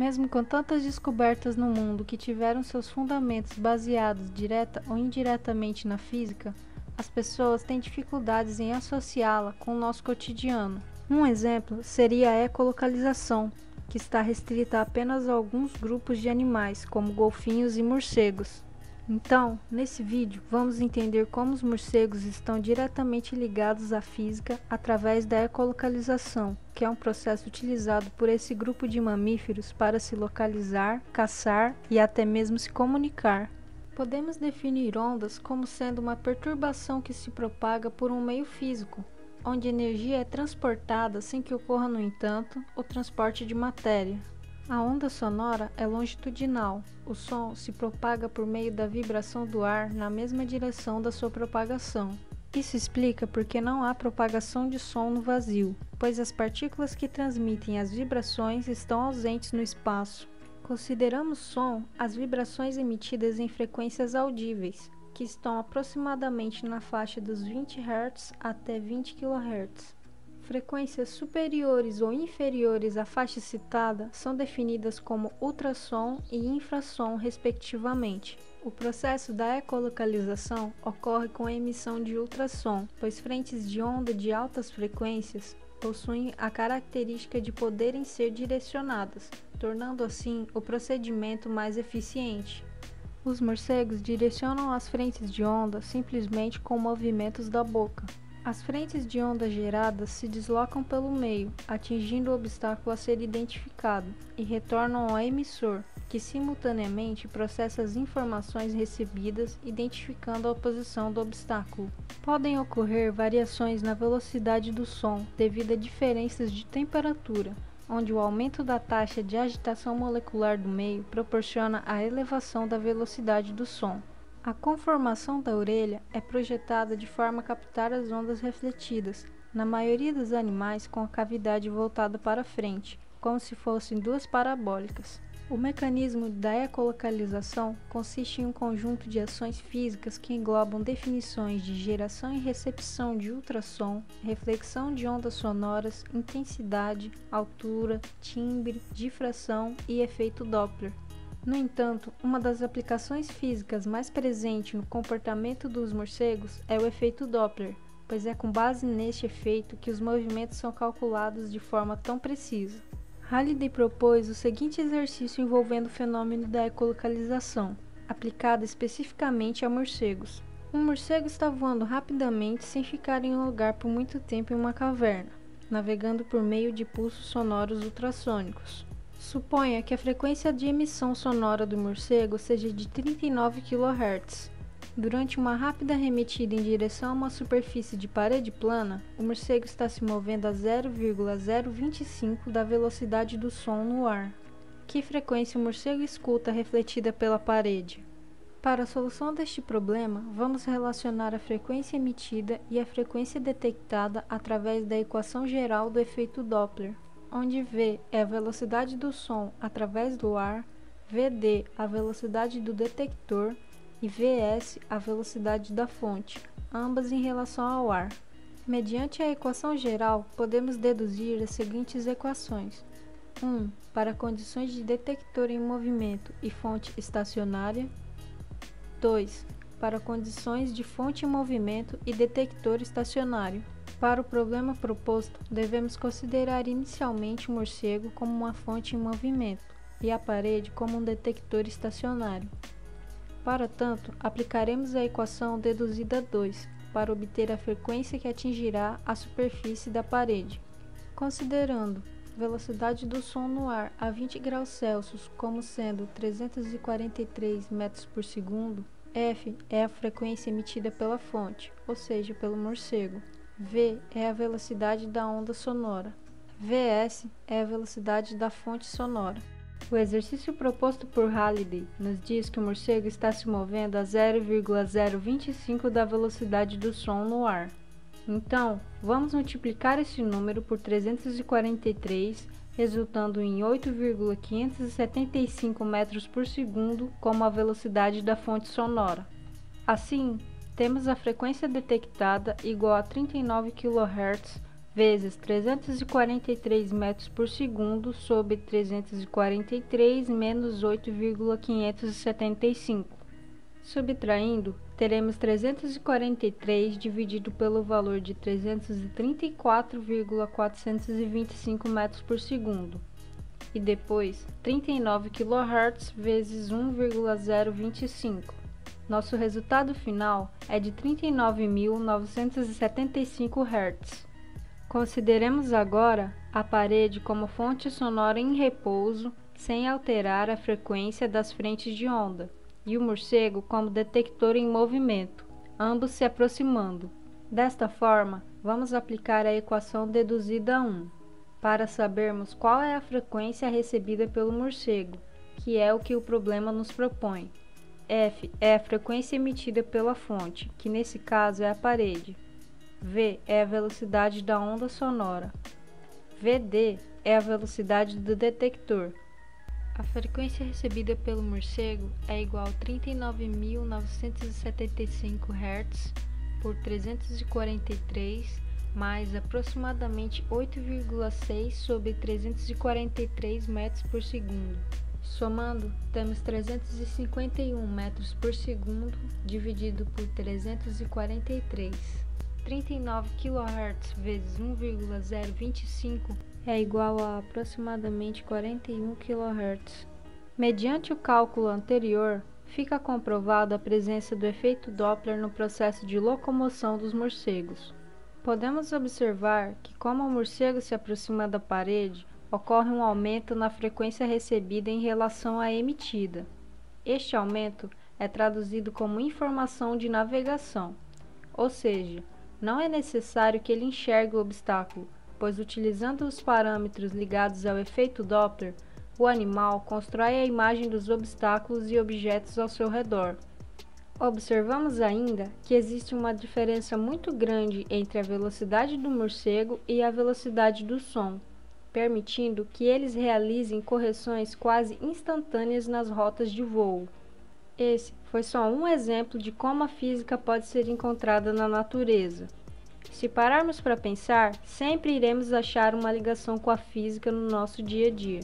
Mesmo com tantas descobertas no mundo que tiveram seus fundamentos baseados direta ou indiretamente na física, as pessoas têm dificuldades em associá-la com o nosso cotidiano. Um exemplo seria a ecolocalização, que está restrita apenas a alguns grupos de animais, como golfinhos e morcegos. Então, nesse vídeo, vamos entender como os morcegos estão diretamente ligados à física através da ecolocalização, que é um processo utilizado por esse grupo de mamíferos para se localizar, caçar e até mesmo se comunicar. Podemos definir ondas como sendo uma perturbação que se propaga por um meio físico, onde energia é transportada sem que ocorra, no entanto, o transporte de matéria. A onda sonora é longitudinal. O som se propaga por meio da vibração do ar na mesma direção da sua propagação. Isso explica porque não há propagação de som no vazio, pois as partículas que transmitem as vibrações estão ausentes no espaço. Consideramos som as vibrações emitidas em frequências audíveis, que estão aproximadamente na faixa dos 20 Hz até 20 kHz. Frequências superiores ou inferiores à faixa citada são definidas como ultrassom e infrassom, respectivamente. O processo da ecolocalização ocorre com a emissão de ultrassom, pois frentes de onda de altas frequências possuem a característica de poderem ser direcionadas, tornando assim o procedimento mais eficiente. Os morcegos direcionam as frentes de onda simplesmente com movimentos da boca. As frentes de onda geradas se deslocam pelo meio, atingindo o obstáculo a ser identificado, e retornam ao emissor, que simultaneamente processa as informações recebidas, identificando a posição do obstáculo. Podem ocorrer variações na velocidade do som devido a diferenças de temperatura, onde o aumento da taxa de agitação molecular do meio proporciona a elevação da velocidade do som. A conformação da orelha é projetada de forma a captar as ondas refletidas, na maioria dos animais com a cavidade voltada para frente, como se fossem duas parabólicas. O mecanismo da ecolocalização consiste em um conjunto de ações físicas que englobam definições de geração e recepção de ultrassom, reflexão de ondas sonoras, intensidade, altura, timbre, difração e efeito Doppler. No entanto, uma das aplicações físicas mais presente no comportamento dos morcegos é o efeito Doppler, pois é com base neste efeito que os movimentos são calculados de forma tão precisa. Halliday propôs o seguinte exercício envolvendo o fenômeno da ecolocalização, aplicado especificamente a morcegos. Um morcego está voando rapidamente sem ficar em um lugar por muito tempo em uma caverna, navegando por meio de pulsos sonoros ultrassônicos. Suponha que a frequência de emissão sonora do morcego seja de 39 kHz. Durante uma rápida arremetida em direção a uma superfície de parede plana, o morcego está se movendo a 0,025 da velocidade do som no ar. Que frequência o morcego escuta refletida pela parede? Para a solução deste problema, vamos relacionar a frequência emitida e a frequência detectada através da equação geral do efeito Doppler, onde V é a velocidade do som através do ar, Vd a velocidade do detector e Vs a velocidade da fonte, ambas em relação ao ar. Mediante a equação geral, podemos deduzir as seguintes equações: 1. Para condições de detector em movimento e fonte estacionária. 2. Para condições de fonte em movimento e detector estacionário. Para o problema proposto, devemos considerar inicialmente o morcego como uma fonte em movimento e a parede como um detector estacionário. Para tanto, aplicaremos a equação deduzida 2 para obter a frequência que atingirá a superfície da parede. Considerando velocidade do som no ar a 20 graus Celsius como sendo 343 metros por segundo, F é a frequência emitida pela fonte, ou seja, pelo morcego. V é a velocidade da onda sonora. Vs é a velocidade da fonte sonora. O exercício proposto por Halliday nos diz que o morcego está se movendo a 0,025 da velocidade do som no ar. Então, vamos multiplicar esse número por 343, resultando em 8,575 metros por segundo como a velocidade da fonte sonora. Assim, temos a frequência detectada igual a 39 kHz vezes 343 metros por segundo sobre 343 menos 8,575. Subtraindo, teremos 343 dividido pelo valor de 334,425 metros por segundo. E depois 39 kHz vezes 1,025. Nosso resultado final é de 39.975 Hz. Consideremos agora a parede como fonte sonora em repouso, sem alterar a frequência das frentes de onda, e o morcego como detector em movimento, ambos se aproximando. Desta forma, vamos aplicar a equação deduzida 1, para sabermos qual é a frequência recebida pelo morcego, que é o que o problema nos propõe. F é a frequência emitida pela fonte, que nesse caso é a parede. V é a velocidade da onda sonora. Vd é a velocidade do detector. A frequência recebida pelo morcego é igual a 39.975 Hz por 343 mais aproximadamente 8,6 sobre 343 metros por segundo. Somando, temos 351 metros por segundo dividido por 343. 39 kHz vezes 1,025 é igual a aproximadamente 41 kHz. Mediante o cálculo anterior, fica comprovada a presença do efeito Doppler no processo de locomoção dos morcegos. Podemos observar que, como o morcego se aproxima da parede, ocorre um aumento na frequência recebida em relação à emitida. Este aumento é traduzido como informação de navegação, ou seja, não é necessário que ele enxergue o obstáculo, pois utilizando os parâmetros ligados ao efeito Doppler, o animal constrói a imagem dos obstáculos e objetos ao seu redor. Observamos ainda que existe uma diferença muito grande entre a velocidade do morcego e a velocidade do som, permitindo que eles realizem correções quase instantâneas nas rotas de voo. Esse foi só um exemplo de como a física pode ser encontrada na natureza. Se pararmos para pensar, sempre iremos achar uma ligação com a física no nosso dia a dia.